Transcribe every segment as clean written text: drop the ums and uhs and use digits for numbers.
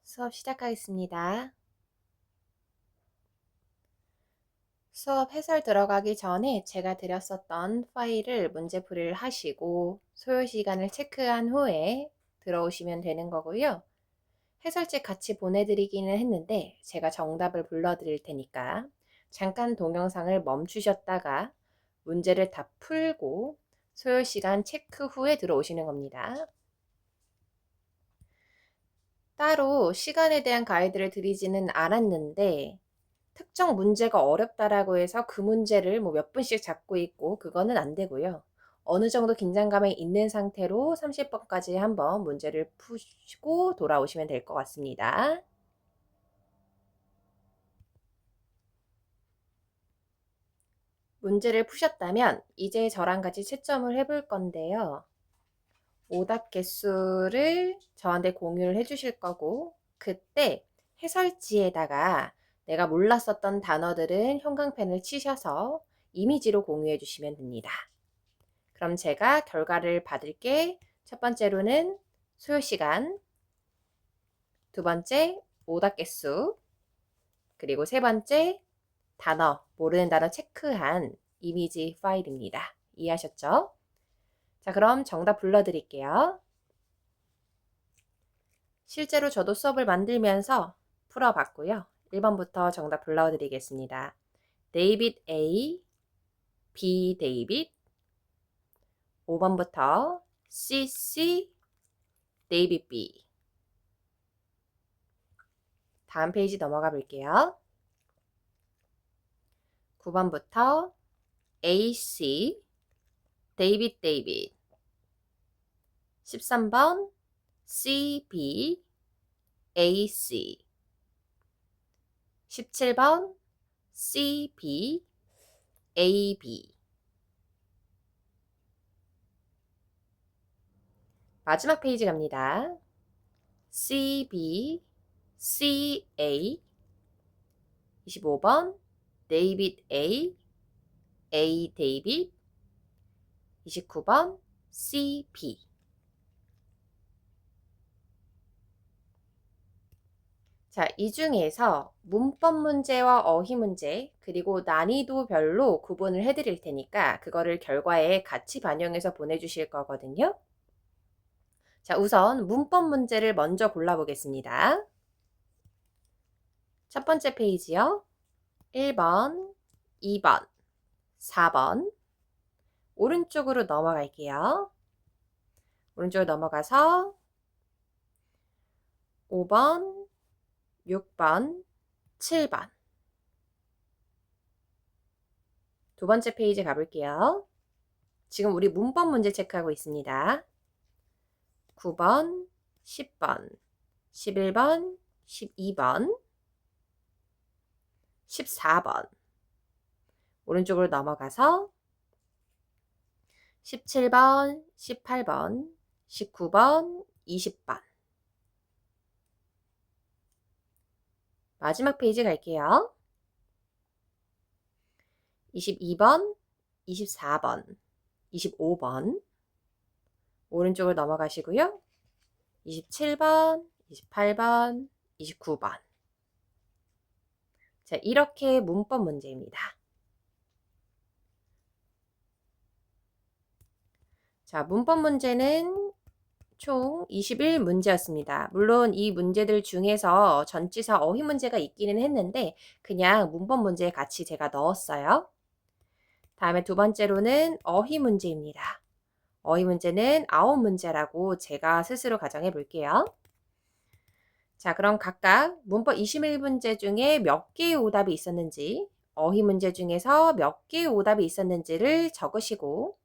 수업 시작하겠습니다. 수업 해설 들어가기 전에 제가 드렸었던 파일을 문제풀이를 하시고 소요 시간을 체크한 후에 들어오시면 되는 거고요. 해설책 같이 보내드리기는 했는데 제가 정답을 불러드릴 테니까 잠깐 동영상을 멈추셨다가 문제를 다 풀고 소요 시간 체크 후에 들어오시는 겁니다. 따로 시간에 대한 가이드를 드리지는 않았는데 특정 문제가 어렵다라고 해서 그 문제를 몇 분씩 잡고 있고 그거는 안 되고요. 어느 정도 긴장감에 있는 상태로 30번까지 한번 문제를 푸시고 돌아오시면 될 것 같습니다. 문제를 푸셨다면 이제 저랑 같이 채점을 해볼 건데요. 오답 개수를 저한테 공유를 해주실 거고 그때 해설지에다가 내가 몰랐었던 단어들은 형광펜을 치셔서 이미지로 공유해 주시면 됩니다. 그럼 제가 결과를 받을게 첫 번째로는 소요 시간, 두 번째 오답 개수, 그리고 세 번째 단어, 모르는 단어 체크한 이미지 파일입니다. 이해하셨죠? 자, 그럼 정답 불러드릴게요. 실제로 저도 수업을 만들면서 풀어봤고요. 1번부터 정답 불러드리겠습니다. 데이빗 A, B 데이빗, 5번부터 CC, 데이빗 B. 다음 페이지 넘어가 볼게요. 9번부터 AC, 데이빗 데이빗. 13번 CB, AC. 17번 CB, AB. 마지막 페이지 갑니다. CB, CA. 25번 데이빗 A, A 데이빗. 29번 CB. 자, 이 중에서 문법 문제와 어휘 문제 그리고 난이도별로 구분을 해드릴 테니까 그거를 결과에 같이 반영해서 보내주실 거거든요. 자, 우선 문법 문제를 먼저 골라보겠습니다. 첫 번째 페이지요. 1번, 2번, 4번. 오른쪽으로 넘어갈게요. 오른쪽으로 넘어가서 5번, 6번, 7번. 두 번째 페이지 가볼게요. 지금 우리 문법 문제 체크하고 있습니다. 9번, 10번, 11번, 12번, 14번. 오른쪽으로 넘어가서 17번, 18번, 19번, 20번. 마지막 페이지 갈게요. 22번, 24번, 25번. 오른쪽으로 넘어가시고요. 27번, 28번, 29번. 자, 이렇게 문법 문제입니다. 자, 문법 문제는 총 21문제였습니다. 물론 이 문제들 중에서 전치사 어휘 문제가 있기는 했는데 그냥 문법 문제에 같이 제가 넣었어요. 다음에 두 번째로는 어휘 문제입니다. 어휘 문제는 9문제라고 제가 스스로 가정해 볼게요. 자, 그럼 각각 문법 21문제 중에 몇 개의 오답이 있었는지, 어휘 문제 중에서 몇 개의 오답이 있었는지를 적으시고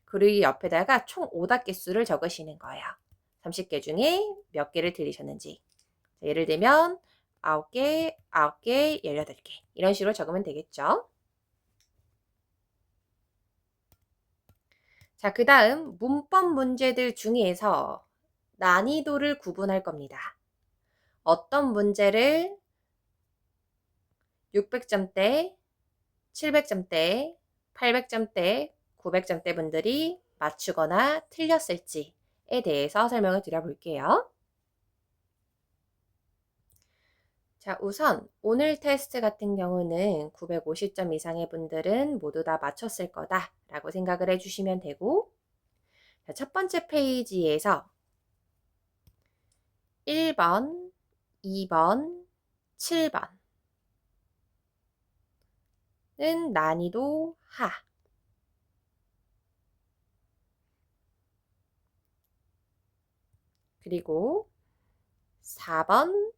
그리고 옆에다가 총 오답 개수를 적으시는 거예요. 30개 중에 몇 개를 틀리셨는지. 자, 예를 들면 9개, 9개, 18개 이런 식으로 적으면 되겠죠. 자, 그 다음 문법 문제들 중에서 난이도를 구분할 겁니다. 어떤 문제를 600점대, 700점대, 800점대, 900점대 분들이 맞추거나 틀렸을지에 대해서 설명을 드려볼게요. 자, 우선 오늘 테스트 같은 경우는 950점 이상의 분들은 모두 다 맞췄을 거다라고 생각을 해주시면 되고, 자, 첫 번째 페이지에서 1번, 2번, 7번은 난이도 하. 그리고 4번,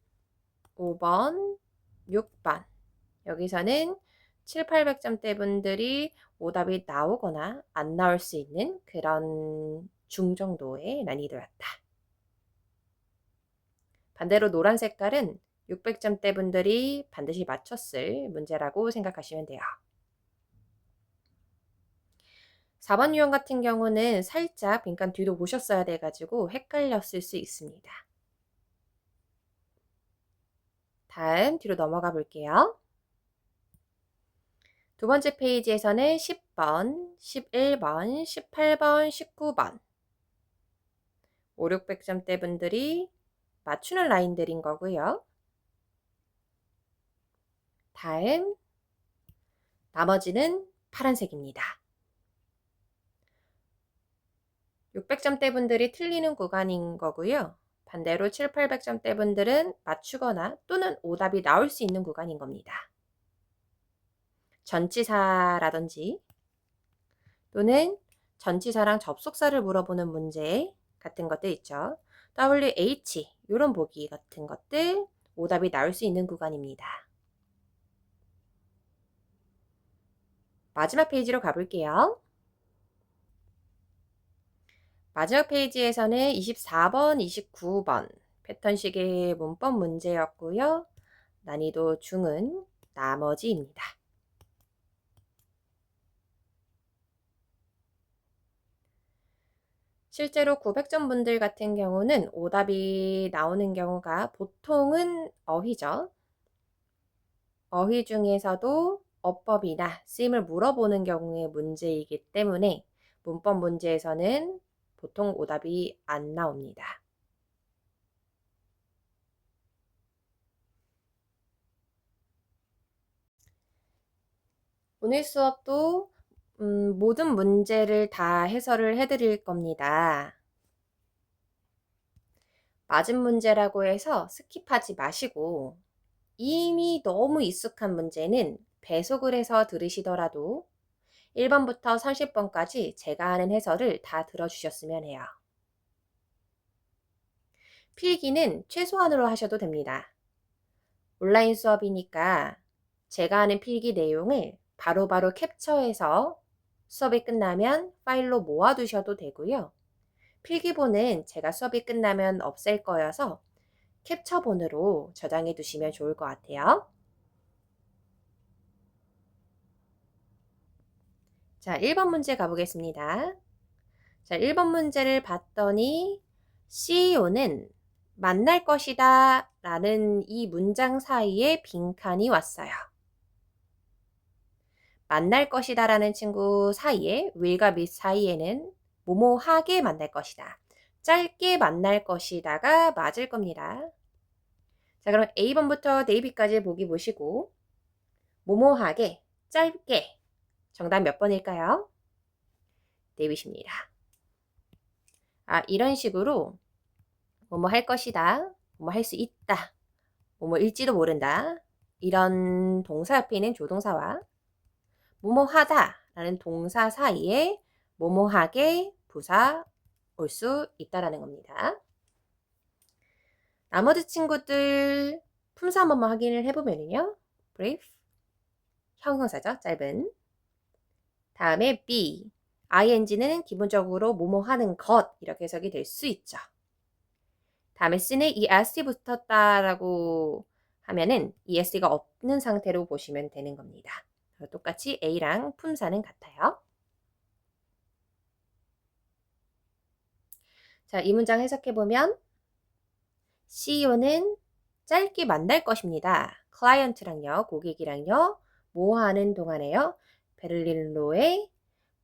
5번, 6번. 여기서는 7, 800점대 분들이 오답이 나오거나 안 나올 수 있는 그런 중정도의 난이도였다. 반대로 노란 색깔은 600점대 분들이 반드시 맞췄을 문제라고 생각하시면 돼요. 4번 유형 같은 경우는 살짝 빈칸 뒤로 보셨어야 돼가지고 헷갈렸을 수 있습니다. 다음 뒤로 넘어가 볼게요. 두 번째 페이지에서는 10번, 11번, 18번, 19번 5, 600점대 분들이 맞추는 라인들인 거고요. 다음 나머지는 파란색입니다. 600점대 분들이 틀리는 구간인 거고요. 반대로 7, 800점대 분들은 맞추거나 또는 오답이 나올 수 있는 구간인 겁니다. 전치사라든지 또는 전치사랑 접속사를 물어보는 문제 같은 것들 있죠. WH 이런 보기 같은 것들 오답이 나올 수 있는 구간입니다. 마지막 페이지로 가볼게요. 마지막 페이지에서는 24번, 29번 패턴식의 문법 문제였고요. 난이도 중은 나머지입니다. 실제로 900점 분들 같은 경우는 오답이 나오는 경우가 보통은 어휘죠. 어휘 중에서도 어법이나 쓰임을 물어보는 경우의 문제이기 때문에 문법 문제에서는 보통 오답이 안 나옵니다. 오늘 수업도 모든 문제를 다 해설을 해드릴 겁니다. 맞은 문제라고 해서 스킵하지 마시고 이미 너무 익숙한 문제는 배속을 해서 들으시더라도 1번부터 30번까지 제가 하는 해설을 다 들어주셨으면 해요. 필기는 최소한으로 하셔도 됩니다. 온라인 수업이니까 제가 하는 필기 내용을 바로바로 캡처해서 수업이 끝나면 파일로 모아두셔도 되고요. 필기본은 제가 수업이 끝나면 없앨 거여서 캡처본으로 저장해 두시면 좋을 것 같아요. 자, 1번 문제 가보겠습니다. 자, 1번 문제를 봤더니 CEO는 만날 것이다 라는 이 문장 사이에 빈칸이 왔어요. 만날 것이다 라는 친구 사이에 will과 meet 사이에는 뭐뭐하게 만날 것이다. 짧게 만날 것이다가 맞을 겁니다. 자, 그럼 A번부터 B까지 보기 보시고 뭐뭐하게, 짧게 정답 몇 번일까요? B입니다. 이런 식으로 뭐뭐 할 것이다, 뭐뭐 할 수 있다, 뭐뭐일지도 모른다 이런 동사 옆에 있는 조동사와 뭐뭐 하다 라는 동사 사이에 뭐뭐하게 부사 올 수 있다라는 겁니다. 나머지 친구들 품사 한 번만 확인을 해보면요. brief, 형용사죠. 짧은. 다음에 be, ing는 기본적으로 뭐뭐 하는 것 이렇게 해석이 될 수 있죠. 다음에 C는 EST 붙었다라고 하면은 EST가 없는 상태로 보시면 되는 겁니다. 똑같이 A랑 품사는 같아요. 자, 이 문장 해석해보면 CEO는 짧게 만날 것입니다. 클라이언트랑요, 고객이랑요, 뭐 하는 동안에요? 베를린로의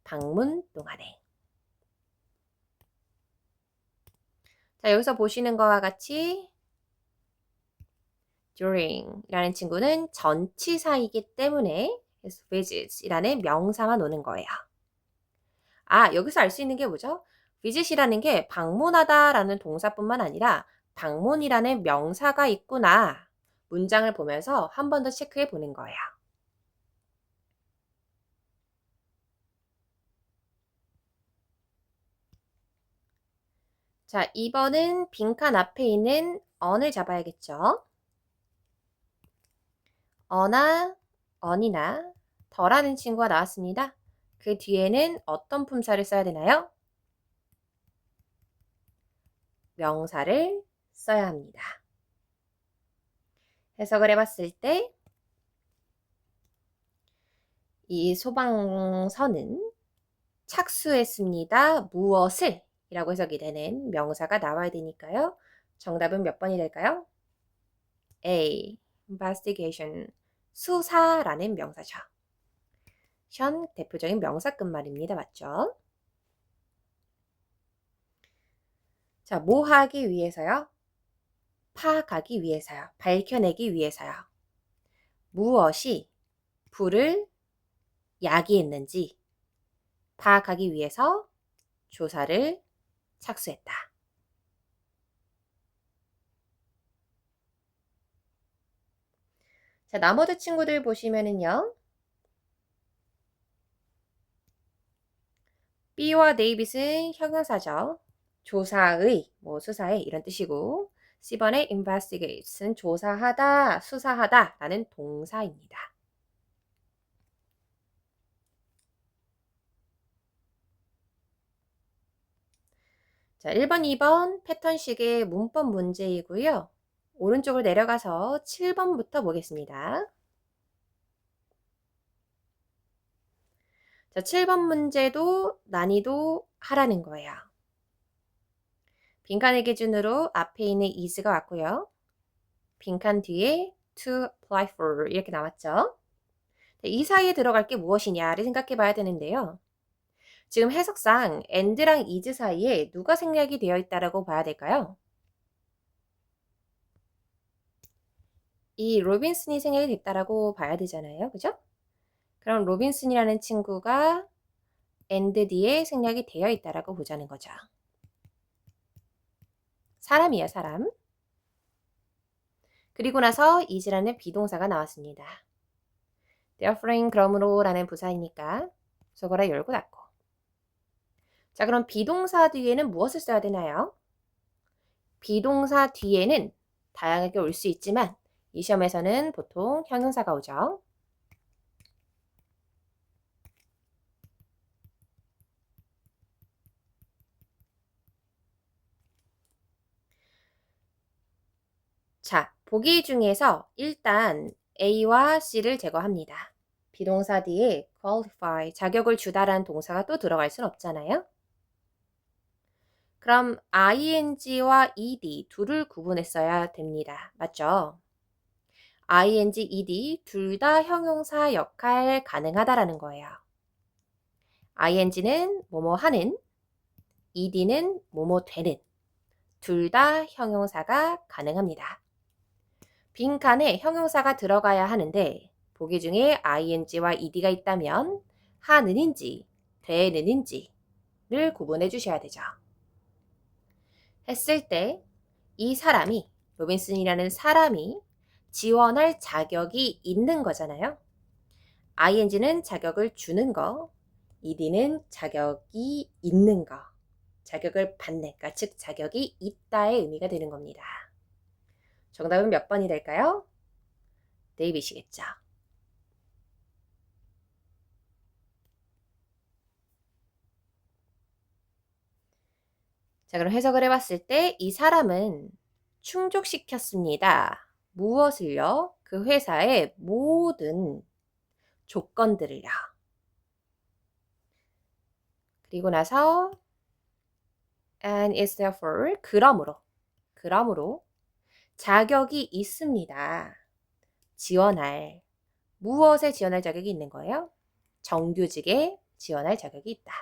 방문 동안에. 자, 여기서 보시는 것과 같이 during이라는 친구는 전치사이기 때문에 visits이라는 명사만 오는 거예요. 여기서 알 수 있는 게 뭐죠? visit이라는 게 방문하다라는 동사뿐만 아니라 방문이라는 명사가 있구나. 문장을 보면서 한 번 더 체크해 보는 거예요. 자, 2번은 빈칸 앞에 있는 on을 잡아야겠죠? 어나, 언이나 더라는 친구가 나왔습니다. 그 뒤에는 어떤 품사를 써야 되나요? 명사를 써야 합니다. 해석을 해봤을 때 이 소방서는 착수했습니다. 무엇을? 이라고 해석이 되는 명사가 나와야 되니까요. 정답은 몇 번이 될까요? A. investigation. 수사라는 명사죠. 션 대표적인 명사 끝말입니다. 맞죠? 자, 뭐 하기 위해서요? 파악하기 위해서요. 밝혀내기 위해서요. 무엇이 불을 야기했는지 파악하기 위해서 조사를 착수했다. 자, 나머지 친구들 보시면은요. B와 데이빗은 형용사죠. 조사의, 수사의 이런 뜻이고 C번의 investigate는 조사하다, 수사하다 라는 동사입니다. 자, 1번, 2번 패턴식의 문법 문제이고요. 오른쪽으로 내려가서 7번부터 보겠습니다. 자, 7번 문제도 난이도 하라는 거예요. 빈칸의 기준으로 앞에 있는 is가 왔고요. 빈칸 뒤에 to apply for 이렇게 나왔죠. 이 사이에 들어갈 게 무엇이냐를 생각해 봐야 되는데요. 지금 해석상 and랑 is 사이에 누가 생략이 되어 있다라고 봐야 될까요? 이 로빈슨이 생략이 됐다라고 봐야 되잖아요. 그죠? 그럼 로빈슨이라는 친구가 and 뒤에 생략이 되어 있다라고 보자는 거죠. 사람이에요, 사람. 그리고 나서 is라는 비동사가 나왔습니다. therefore인 그러므로 라는 부사이니까 저거라 열고 닫고. 자, 그럼 비동사 뒤에는 무엇을 써야 되나요? 비동사 뒤에는 다양하게 올 수 있지만 이 시험에서는 보통 형용사가 오죠. 자, 보기 중에서 일단 A와 C를 제거합니다. 비동사 뒤에 qualify, 자격을 주다라는 동사가 또 들어갈 순 없잖아요. 그럼 ing와 ed 둘을 구분했어야 됩니다. 맞죠? ing, ed 둘 다 형용사 역할 가능하다라는 거예요. ing는 뭐뭐 하는, ed는 뭐뭐 되는 둘 다 형용사가 가능합니다. 빈칸에 형용사가 들어가야 하는데 보기 중에 ing와 ed가 있다면 하는인지 되는인지를 구분해 주셔야 되죠. 했을 때 이 사람이 로빈슨이라는 사람이 지원할 자격이 있는 거잖아요. ing는 자격을 주는 거, ed는 자격이 있는 거, 자격을 받는 거, 즉 자격이 있다의 의미가 되는 겁니다. 정답은 몇 번이 될까요? 데이빗이겠죠. 자, 그럼 해석을 해봤을 때 이 사람은 충족시켰습니다. 무엇을요? 그 회사의 모든 조건들을요. 그리고 나서 and is therefore 그러므로 자격이 있습니다. 지원할 무엇에 지원할 자격이 있는 거예요? 정규직에 지원할 자격이 있다.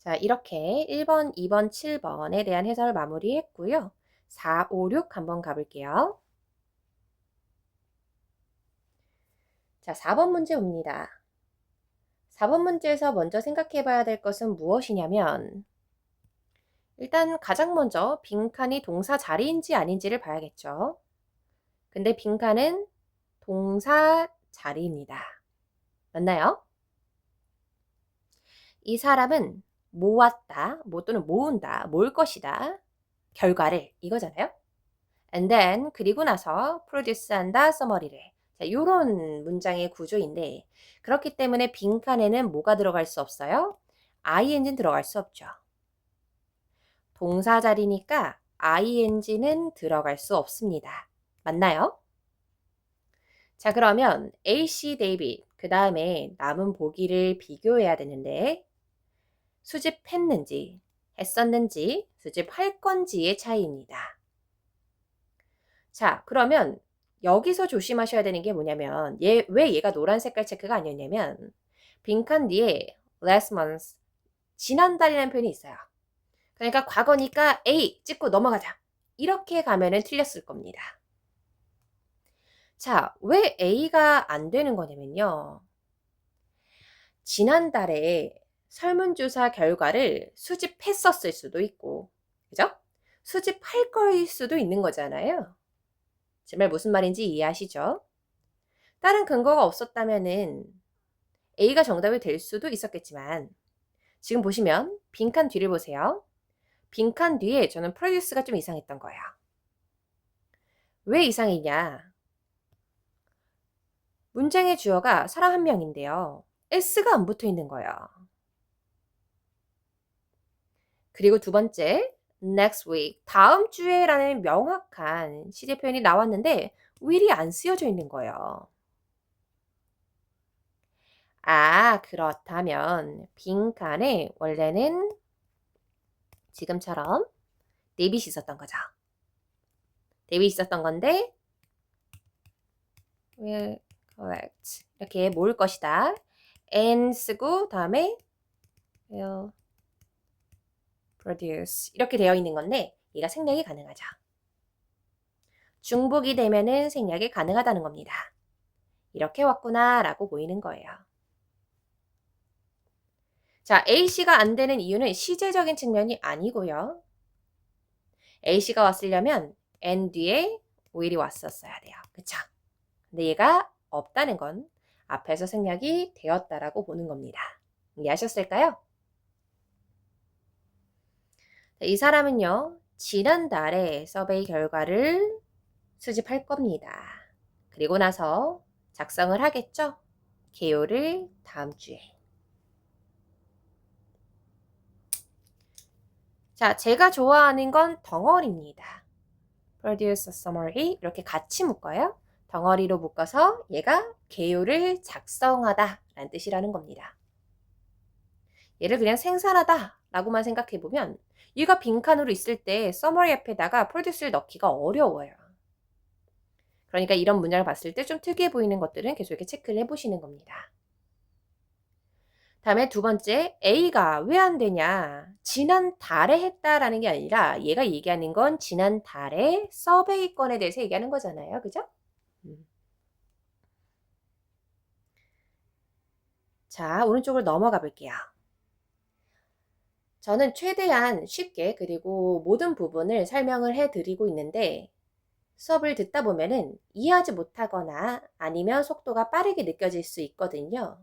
자, 이렇게 1번, 2번, 7번에 대한 해설 마무리했고요. 4, 5, 6 한번 가볼게요. 자, 4번 문제 봅니다. 4번 문제에서 먼저 생각해 봐야 될 것은 무엇이냐면 일단 가장 먼저 빈칸이 동사 자리인지 아닌지를 봐야겠죠. 근데 빈칸은 동사 자리입니다. 맞나요? 이 사람은 모았다, 또는 모은다, 모을 것이다, 결과를 이거잖아요. And then 그리고 나서 produce한다, summary를. 자, 요런 문장의 구조인데 그렇기 때문에 빈칸에는 뭐가 들어갈 수 없어요? ing는 들어갈 수 없죠. 동사 자리니까 ing는 들어갈 수 없습니다. 맞나요? 자, 그러면 AC, 데이빗, 그 다음에 남은 보기를 비교해야 되는데 수집했는지, 했었는지, 수집할 건지의 차이입니다. 자, 그러면 여기서 조심하셔야 되는 게 뭐냐면 왜 얘가 노란 색깔 체크가 아니었냐면 빈칸 뒤에 last month, 지난달이라는 표현이 있어요. 그러니까 과거니까 A 찍고 넘어가자. 이렇게 가면은 틀렸을 겁니다. 자, 왜 A가 안 되는 거냐면요. 지난달에 설문조사 결과를 수집했었을 수도 있고, 그죠? 수집할 거일 수도 있는 거잖아요. 정말 무슨 말인지 이해하시죠? 다른 근거가 없었다면은 A가 정답이 될 수도 있었겠지만, 지금 보시면 빈칸 뒤를 보세요. 빈칸 뒤에 저는 프로듀스가 좀 이상했던 거예요. 왜 이상했냐? 문장의 주어가 사람 한 명인데요. s가 안 붙어 있는 거예요. 그리고 두 번째, next week, 다음 주에라는 명확한 시제 표현이 나왔는데 will이 안 쓰여져 있는 거예요. 아, 그렇다면 빈칸에 원래는 지금처럼 데빗이 있었던 거죠. 데빗이 있었던 건데 will collect 이렇게 모을 것이다. and 쓰고 다음에 will produce 이렇게 되어 있는 건데 얘가 생략이 가능하죠. 중복이 되면은 생략이 가능하다는 겁니다. 이렇게 왔구나 라고 보이는 거예요. 자, A씨가 안 되는 이유는 시제적인 측면이 아니고요. A씨가 왔으려면 N 뒤에 will이 왔었어야 돼요. 그쵸? 근데 얘가 없다는 건 앞에서 생략이 되었다라고 보는 겁니다. 이해하셨을까요? 이 사람은요, 지난달에 서베이 결과를 수집할 겁니다. 그리고 나서 작성을 하겠죠? 개요를 다음 주에. 자, 제가 좋아하는 건 덩어리입니다. produce a summary 이렇게 같이 묶어요. 덩어리로 묶어서 얘가 개요를 작성하다 라는 뜻이라는 겁니다. 얘를 그냥 생산하다 라고만 생각해보면 얘가 빈칸으로 있을 때 summary 앞에다가 produce를 넣기가 어려워요. 그러니까 이런 문장을 봤을 때 좀 특이해 보이는 것들은 계속 이렇게 체크를 해보시는 겁니다. 다음에 두 번째, A가 왜 안 되냐? 지난달에 했다라는 게 아니라 얘가 얘기하는 건 지난달에 서베이 건에 대해서 얘기하는 거잖아요. 그죠? 자, 오른쪽으로 넘어가 볼게요. 저는 최대한 쉽게 그리고 모든 부분을 설명을 해드리고 있는데 수업을 듣다 보면은 이해하지 못하거나 아니면 속도가 빠르게 느껴질 수 있거든요.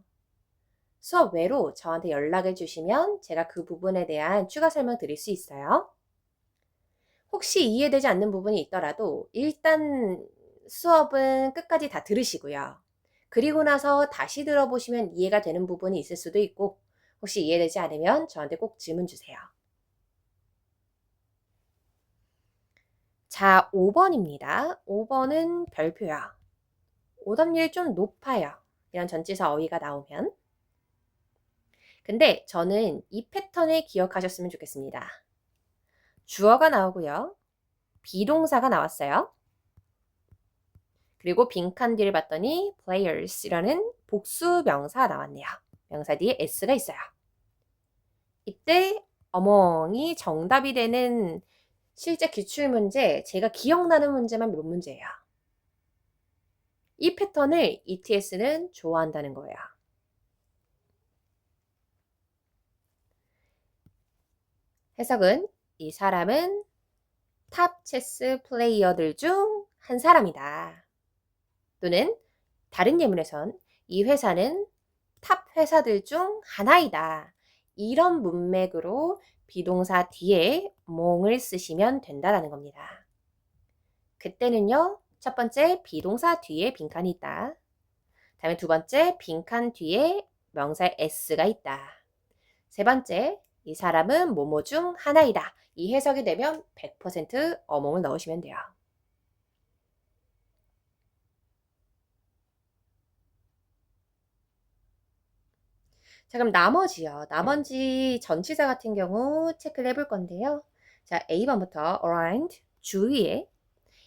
수업 외로 저한테 연락을 주시면 제가 그 부분에 대한 추가 설명 드릴 수 있어요. 혹시 이해되지 않는 부분이 있더라도 일단 수업은 끝까지 다 들으시고요. 그리고 나서 다시 들어보시면 이해가 되는 부분이 있을 수도 있고 혹시 이해되지 않으면 저한테 꼭 질문 주세요. 자, 5번입니다. 5번은 별표야. 오답률이 좀 높아요. 이런 전치사 어휘가 나오면. 근데 저는 이 패턴을 기억하셨으면 좋겠습니다. 주어가 나오고요. 비동사가 나왔어요. 그리고 빈칸 뒤를 봤더니 players이라는 복수 명사가 나왔네요. 명사 뒤에 s가 있어요. 이때 어멍이 정답이 되는 실제 기출문제, 제가 기억나는 문제만 몇 문제예요. 이 패턴을 ETS는 좋아한다는 거예요. 해석은 이 사람은 탑 체스 플레이어들 중 한 사람이다. 또는 다른 예문에선 이 회사는 탑 회사들 중 하나이다. 이런 문맥으로 비동사 뒤에 몽을 쓰시면 된다라는 겁니다. 그때는요, 첫 번째 비동사 뒤에 빈칸이 있다. 다음에 두 번째 빈칸 뒤에 명사 s가 있다. 세 번째, 이 사람은 뭐뭐 중 하나이다. 이 해석이 되면 100% 어몽을 넣으시면 돼요. 자, 그럼 나머지요. 나머지 전치사 같은 경우 체크를 해볼 건데요. 자, A번부터 around, 주위에.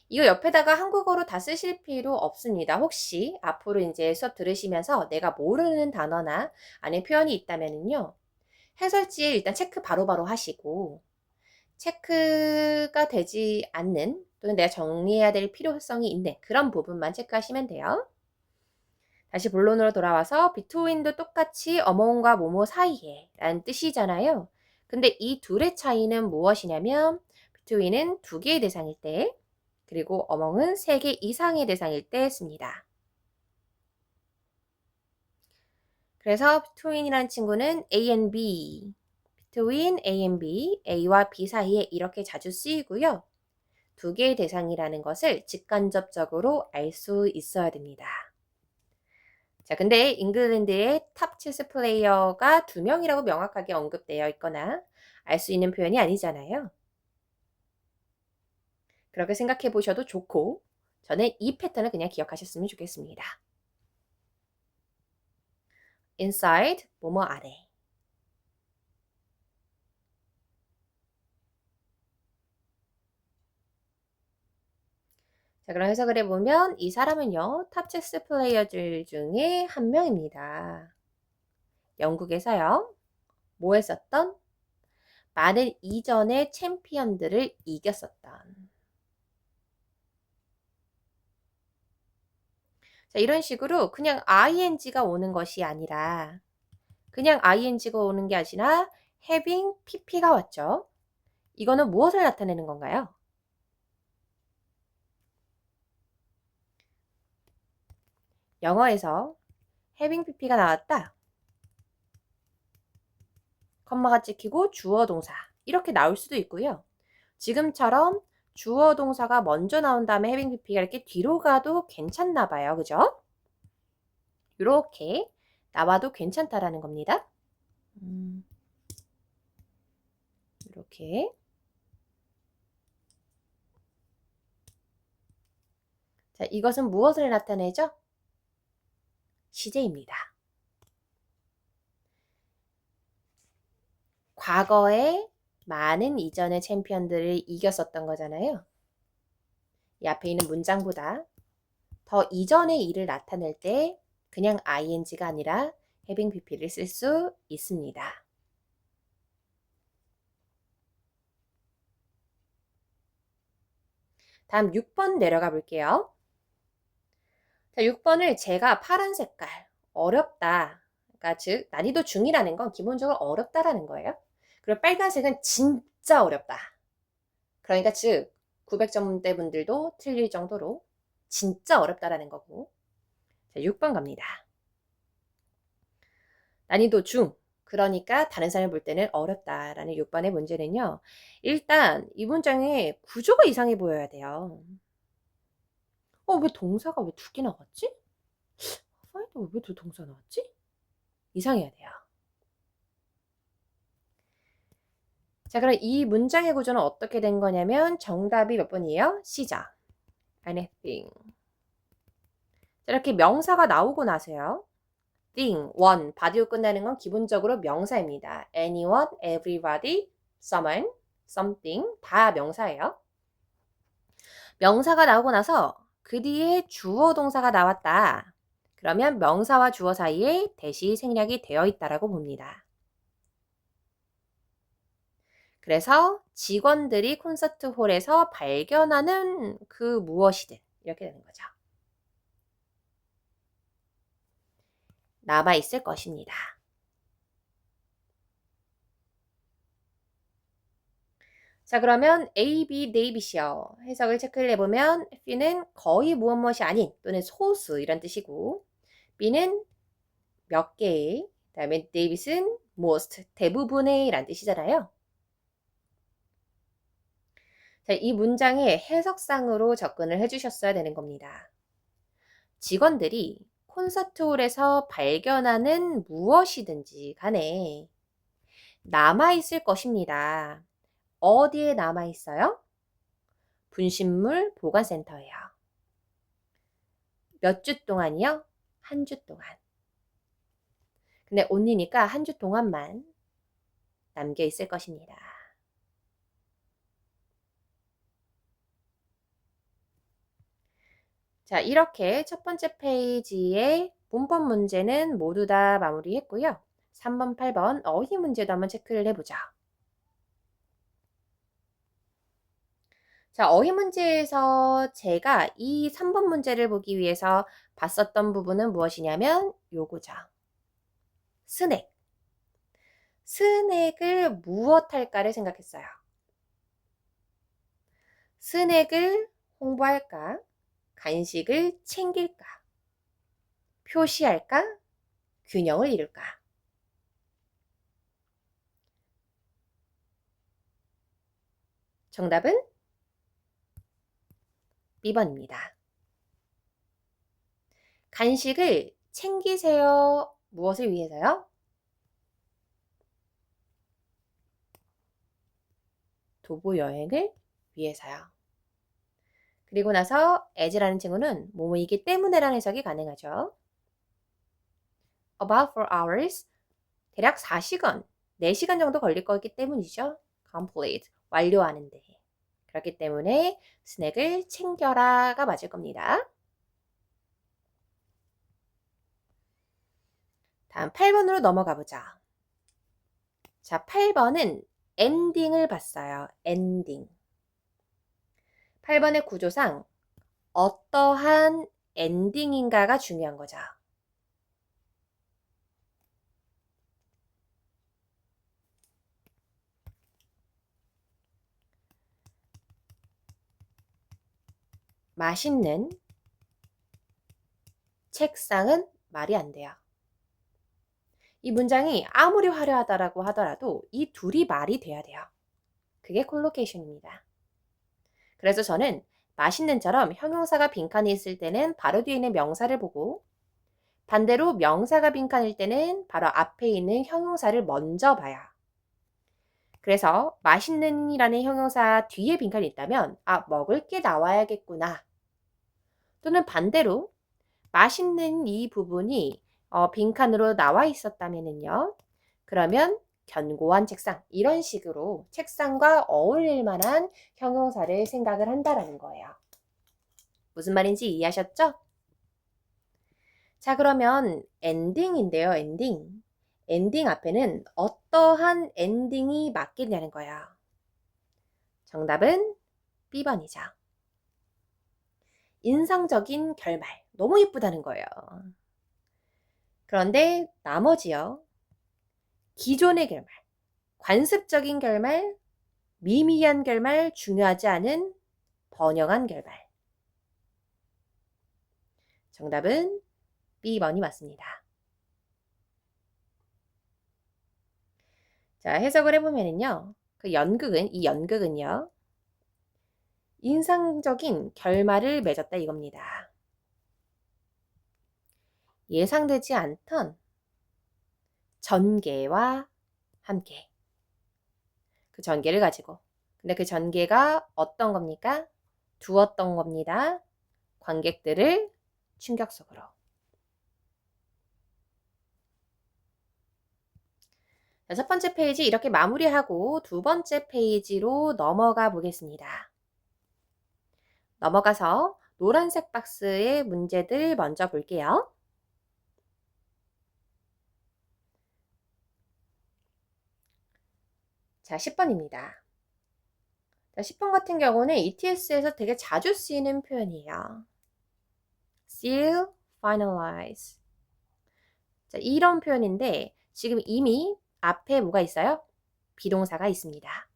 이거 옆에다가 한국어로 다 쓰실 필요 없습니다. 혹시 앞으로 이제 수업 들으시면서 내가 모르는 단어나 아니면 표현이 있다면은요. 해설지에 일단 체크 바로바로 하시고, 체크가 되지 않는 또는 내가 정리해야 될 필요성이 있는 그런 부분만 체크하시면 돼요. 다시 본론으로 돌아와서 between도 똑같이 among과 뭐뭐 사이에 라는 뜻이잖아요. 근데 이 둘의 차이는 무엇이냐면 between은 두 개의 대상일 때 그리고 among은 세 개 이상의 대상일 때 씁니다. 그래서 between이라는 친구는 A and B, between A and B, A와 B 사이에 이렇게 자주 쓰이고요. 두 개의 대상이라는 것을 직간접적으로 알 수 있어야 됩니다. 자, 근데 잉글랜드의 탑 체스 플레이어가 2명이라고 명확하게 언급되어 있거나 알 수 있는 표현이 아니잖아요. 그렇게 생각해 보셔도 좋고 저는 이 패턴을 그냥 기억하셨으면 좋겠습니다. inside, 뭐뭐 아래. 자, 그럼 해석을 해보면 이 사람은요, 탑 체스 플레이어들 중에 한 명입니다. 영국에서요, 뭐 했었던? 많은 이전의 챔피언들을 이겼었던. 자, 이런 식으로 그냥 ing가 오는 것이 아니라 그냥 ing가 오는 게 아니라 having pp가 왔죠. 이거는 무엇을 나타내는 건가요? 영어에서 having pp가 나왔다. 컴마가 찍히고 주어 동사 이렇게 나올 수도 있고요. 지금처럼 주어 동사가 먼저 나온 다음에 having pp가 이렇게 뒤로 가도 괜찮나 봐요. 그죠? 이렇게 나와도 괜찮다라는 겁니다. 이렇게. 자, 이것은 무엇을 나타내죠? 시제입니다. 과거에 많은 이전의 챔피언들을 이겼었던 거잖아요. 이 앞에 있는 문장보다 더 이전의 일을 나타낼 때 그냥 ing가 아니라 having pp를 쓸 수 있습니다. 다음 6번 내려가 볼게요. 자, 6번을 제가 파란 색깔 어렵다. 그러니까 즉 난이도 중이라는 건 기본적으로 어렵다라는 거예요. 그리고 빨간색은 진짜 어렵다. 그러니까 즉 900점대 분들도 틀릴 정도로 진짜 어렵다라는 거고. 자, 6번 갑니다. 난이도 중. 그러니까 다른 사람이 볼 때는 어렵다라는 6번의 문제는요. 일단 이 문장에 구조가 이상해 보여야 돼요. 왜 동사가 왜 2개 나왔지? 파인드 왜 2 동사 나왔지? 이상해야 돼요. 자, 그럼 이 문장의 구조는 어떻게 된 거냐면 정답이 몇 번이에요? C죠. anything. 자, 이렇게 명사가 나오고 나서요. thing, one, body로 끝나는 건 기본적으로 명사입니다. anyone, everybody, someone, something 다 명사예요. 명사가 나오고 나서 그 뒤에 주어 동사가 나왔다. 그러면 명사와 주어 사이에 대시 생략이 되어 있다라고 봅니다. 그래서 직원들이 콘서트 홀에서 발견하는 그 무엇이든 이렇게 되는 거죠. 남아 있을 것입니다. 자, 그러면 A, B, 데이빗이요. 해석을 체크를 해보면 B는 거의 무엇이 아닌 또는 소수 이런 뜻이고 B는 몇 개의, 그다음에 데이빗은 most, 대부분의 이란 뜻이잖아요. 자, 이 문장의 해석상으로 접근을 해주셨어야 되는 겁니다. 직원들이 콘서트홀에서 발견하는 무엇이든지 간에 남아있을 것입니다. 어디에 남아있어요? 분식물 보관센터예요. 몇 주 동안이요? 한 주 동안. 근데 only니까 한 주 동안만 남겨있을 것입니다. 자, 이렇게 첫 번째 페이지의 문법 문제는 모두 다 마무리했고요. 3번, 8번 어휘 문제도 한번 체크를 해보자. 자, 어휘 문제에서 제가 이 3번 문제를 보기 위해서 봤었던 부분은 무엇이냐면 요거죠. 스낵. 스낵을 무엇할까를 생각했어요. 스낵을 홍보할까? 간식을 챙길까? 표시할까? 균형을 이룰까? 정답은 B번입니다. 간식을 챙기세요. 무엇을 위해서요? 도보 여행을 위해서요. 그리고 나서 as라는 친구는 뭐뭐이기 때문에라는 해석이 가능하죠. About 4 hours, 대략 4시간, 4시간 정도 걸릴 거기 때문이죠. complete, 완료하는데. 그렇기 때문에 스낵을 챙겨라가 맞을 겁니다. 다음 8번으로 넘어가 보자. 자, 8번은 엔딩을 봤어요. 엔딩. 8번의 구조상 어떠한 엔딩인가가 중요한 거죠. 맛있는 책상은 말이 안 돼요. 이 문장이 아무리 화려하다라고 하더라도 이 둘이 말이 돼야 돼요. 그게 콜로케이션입니다. 그래서 저는 맛있는처럼 형용사가 빈칸이 있을 때는 바로 뒤에 있는 명사를 보고 반대로 명사가 빈칸일 때는 바로 앞에 있는 형용사를 먼저 봐요. 그래서 맛있는이라는 형용사 뒤에 빈칸이 있다면 아, 먹을 게 나와야겠구나. 또는 반대로 맛있는 이 부분이 빈칸으로 나와 있었다면요. 그러면 견고한 책상 이런 식으로 책상과 어울릴 만한 형용사를 생각을 한다라는 거예요. 무슨 말인지 이해하셨죠? 자, 그러면 엔딩인데요. 엔딩. 엔딩 앞에는 어떠한 엔딩이 맞겠냐는 거야. 정답은 B번이죠. 인상적인 결말. 너무 예쁘다는 거예요. 그런데 나머지요. 기존의 결말, 관습적인 결말, 미미한 결말, 중요하지 않은 번영한 결말. 정답은 B번이 맞습니다. 자, 해석을 해보면요. 이 연극은요. 인상적인 결말을 맺었다 이겁니다. 예상되지 않던 전개와 함께 그 전개를 가지고 근데 그 전개가 어떤 겁니까? 두었던 겁니다. 관객들을 충격 속으로. 자, 첫 번째 페이지 이렇게 마무리하고 두 번째 페이지로 넘어가 보겠습니다. 넘어가서 노란색 박스의 문제들 먼저 볼게요. 자, 10번입니다. 자, 10번 같은 경우는 ETS에서 되게 자주 쓰이는 표현이에요. seal, finalize. 자, 이런 표현인데 지금 이미 앞에 뭐가 있어요? 비동사가 있습니다.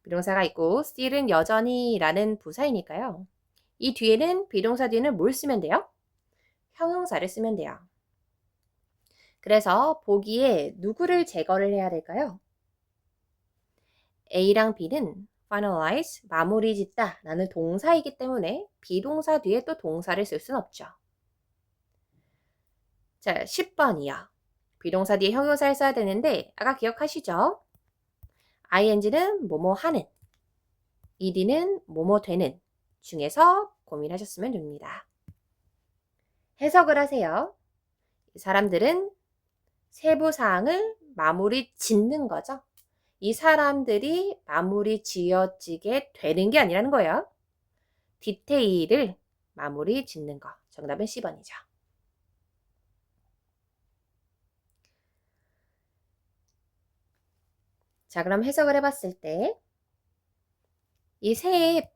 비동사가 있고 still은 여전히 라는 부사이니까요. 이 뒤에는 비동사 뒤에는 뭘 쓰면 돼요? 형용사를 쓰면 돼요. 그래서 보기에 누구를 제거를 해야 될까요? A랑 B는 finalize, 마무리 짓다 라는 동사이기 때문에 비동사 뒤에 또 동사를 쓸 수는 없죠. 자, 10번이요. 비동사 뒤에 형용사를 써야 되는데 아까 기억하시죠? ing는 뭐뭐 하는, ed는 뭐뭐 되는 중에서 고민하셨으면 됩니다. 해석을 하세요. 사람들은 세부사항을 마무리 짓는 거죠. 이 사람들이 마무리 지어지게 되는 게 아니라는 거예요. 디테일을 마무리 짓는 거. 정답은 C번이죠. 자, 그럼 해석을 해봤을 때 이 새해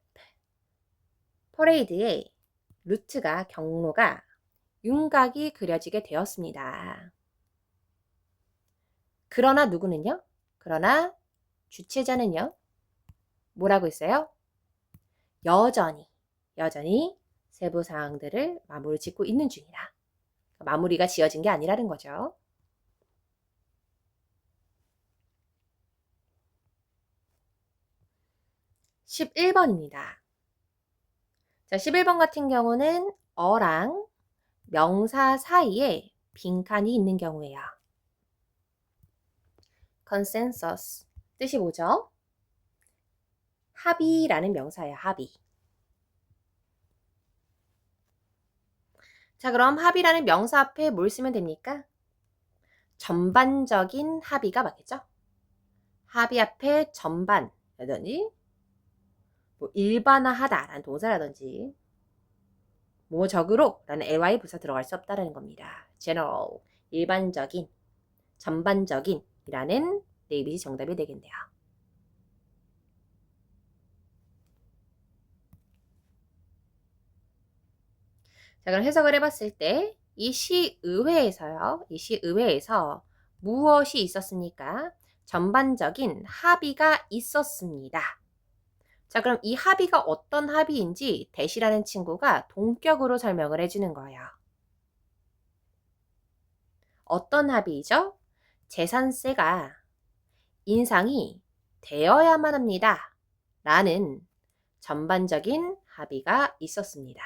퍼레이드의 루트가 경로가 윤곽이 그려지게 되었습니다. 그러나 누구는요? 그러나 주최자는요? 뭐라고 했어요? 여전히 세부 사항들을 마무리 짓고 있는 중이다. 마무리가 지어진 게 아니라는 거죠. (11번입니다) 자, 11번 같은 경우는 어랑 명사 사이에 빈칸이 있는 경우예요. consensus 뜻이 뭐죠? 합의라는 명사예요. 합의. 자, 그럼 합의라는 명사 앞에 뭘 쓰면 됩니까? 전반적인 합의가 맞겠죠? 합의 앞에 전반이라든지 뭐 일반화하다라는 동사라든지 뭐적으로 라는 ly 부사 들어갈 수 없다라는 겁니다. general, 일반적인, 전반적인 이라는 네이빗이 정답이 되겠네요. 자, 그럼 해석을 해봤을 때 이 시의회에서요. 이 시의회에서 무엇이 있었습니까? 전반적인 합의가 있었습니다. 자, 그럼 이 합의가 어떤 합의인지 대시라는 친구가 동격으로 설명을 해주는 거예요. 어떤 합의죠? 재산세가 인상이 되어야만 합니다. 라는 전반적인 합의가 있었습니다.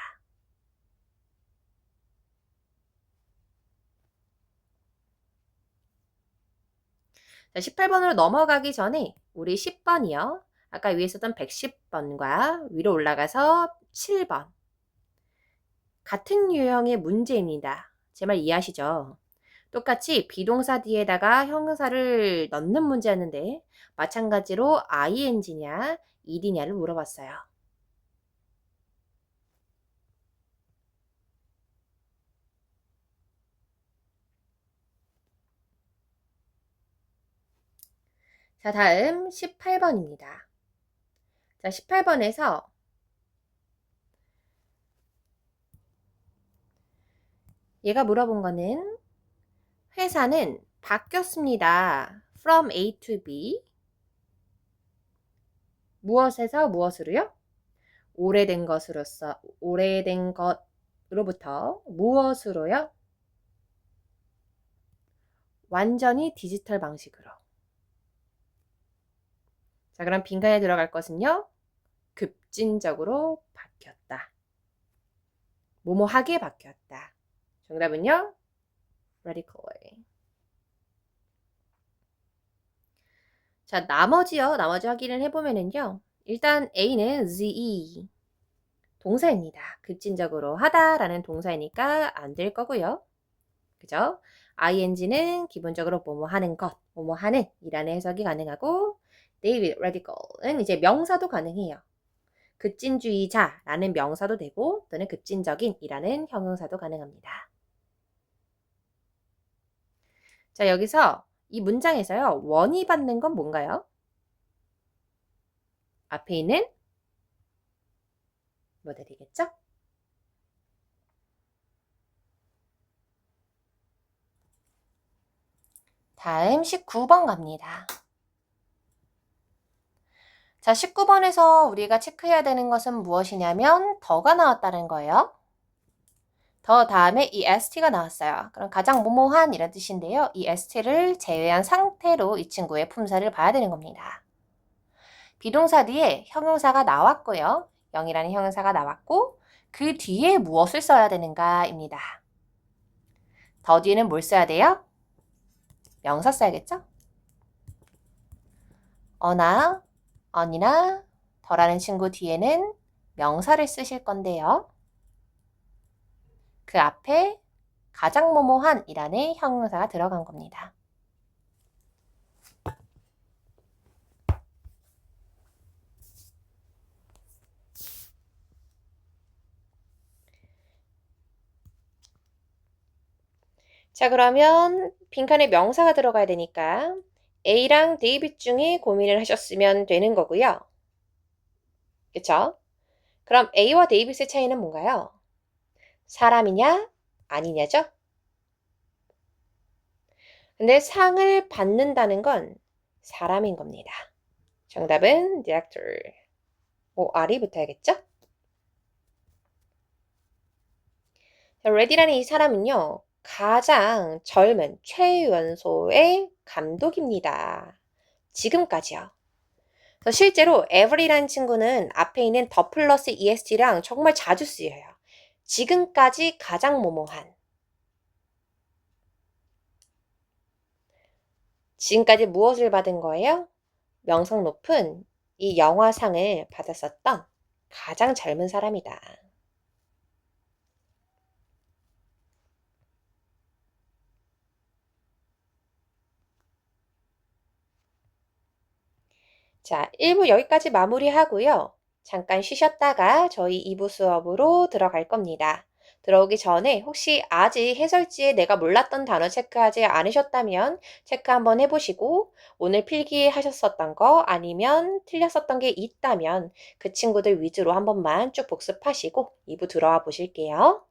자, 18번으로 넘어가기 전에 우리 10번이요. 아까 위에 있었던 110번과 위로 올라가서 7번. 같은 유형의 문제입니다. 제 말 이해하시죠? 똑같이 비동사 뒤에다가 형용사를 넣는 문제였는데 마찬가지로 ing냐 ed냐를 물어봤어요. 자, 다음 18번입니다. 자, 18번에서 얘가 물어본 거는 회사는 바뀌었습니다. From A to B. 무엇에서 무엇으로요? 오래된 것으로부터 무엇으로요? 완전히 디지털 방식으로. 자, 그럼 빈칸에 들어갈 것은요? 급진적으로 바뀌었다. 뭐뭐하게 바뀌었다. 정답은요? radically. 자, 나머지요. 나머지 확인을 해보면은요. 일단 A는 ze 동사입니다. 급진적으로 하다라는 동사이니까 안 될 거고요. 그죠? ing는 기본적으로 뭐뭐 하는 것, 뭐뭐 하는 이라는 해석이 가능하고 David radical은 이제 명사도 가능해요. 급진주의자라는 명사도 되고 또는 급진적인이라는 형용사도 가능합니다. 자, 여기서 이 문장에서요. 원이 받는 건 뭔가요? 앞에 있는 모델이겠죠? 다음 19번 갑니다. 자, 19번에서 우리가 체크해야 되는 것은 무엇이냐면 더가 나왔다는 거예요. 더 다음에 이 st가 나왔어요. 그럼 가장 뭐뭐한 이런 뜻인데요. 이 st를 제외한 상태로 이 친구의 품사를 봐야 되는 겁니다. 비동사 뒤에 형용사가 나왔고요. 0이라는 형용사가 나왔고 그 뒤에 무엇을 써야 되는가입니다. 더 뒤에는 뭘 써야 돼요? 명사 써야겠죠? 어나, 언이나 더라는 친구 뒤에는 명사를 쓰실 건데요. 그 앞에 가장 뭐뭐한 이라는 형용사가 들어간 겁니다. 자, 그러면 빈칸에 명사가 들어가야 되니까 A랑 데이빗 중에 고민을 하셨으면 되는 거고요. 그쵸? 그럼 A와 데이빗의 차이는 뭔가요? 사람이냐 아니냐죠? 근데 상을 받는다는 건 사람인 겁니다. 정답은 the actor. R이 붙어야겠죠? 레디라는 이 사람은요. 가장 젊은 최연소의 감독입니다. 지금까지요. 그래서 실제로 every라는 친구는 앞에 있는 더 플러스 est랑 정말 자주 쓰여요. 지금까지 가장 뭐뭐한. 지금까지 무엇을 받은 거예요? 명성 높은 이 영화상을 받았었던 가장 젊은 사람이다. 자, 1부 여기까지 마무리하고요. 잠깐 쉬셨다가 저희 2부 수업으로 들어갈 겁니다. 들어오기 전에 혹시 아직 해설지에 내가 몰랐던 단어 체크하지 않으셨다면 체크 한번 해보시고 오늘 필기하셨었던 거 아니면 틀렸었던 게 있다면 그 친구들 위주로 한 번만 쭉 복습하시고 2부 들어와 보실게요.